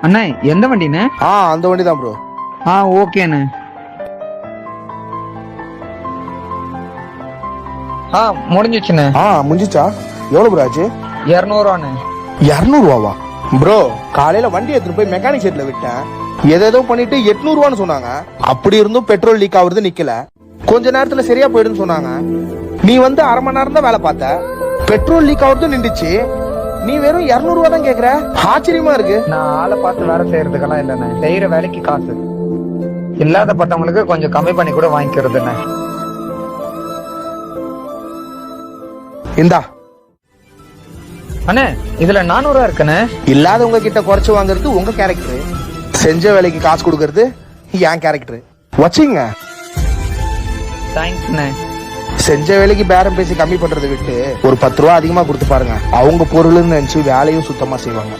அண்ணா எந்த வண்டிண்ணே? அந்த வண்டி தான் ப்ரோ. ஓகேண்ணே. முடிஞ்சிச்சுண்ணே. முடிஞ்சிச்சா? எவ்வளவு ப்ரோ ஆச்சு? 200 200 ப்ரோ. காலையில வண்டி எடுத்துட்டு போய் மெக்கானிக் ஷெட்ல விட்டேன். ஏதேதோ பண்ணிட்டு 800 சொன்னாங்க. அப்படி இருந்தும் பெட்ரோல் லீக் ஆகுறது நிக்கல. கொஞ்ச நேரத்துல சரியா போயிடுன்னு சொன்னாங்க. நீ வந்து அரை மணி நேரம் தான் வேலை பார்த்த, பெட்ரோல் லீக் ஆகுறது நின்றுச்சு. நீ வெறும் 200 தான் கேக்குற? ஆச்சரியமா இருக்கு. நான் ஆளை பார்த்து வேலை செய்யறதுக்கெல்லாம் இல்லைண்ணே, செய்யற வேலைக்கு காசு இல்லாதப்பட்டவங்களுக்கு கொஞ்சம் கம்மி பண்ணி கூட வாங்கிக்கிறதுண்ணே. இந்தா அண்ணே, இதுல 400 இருக்குண்ணே. இல்லாதவங்க கிட்ட குறைச்சு வாங்குறது உங்க கேரக்டர், செஞ்ச வேலைக்கு காசு கொடுக்கறது என் கேரக்டர். வச்சுங்க. தேங்க்ஸ்ண்ணே. செஞ்ச வேலைக்கு பேரம் பேசி கம்மி பண்றதை விட்டு ஒரு 10 ரூபா அதிகமா கொடுத்து பாருங்க. அவங்க பொருள்னு நினைச்சு வேலையும் சுத்தமா செய்வாங்க.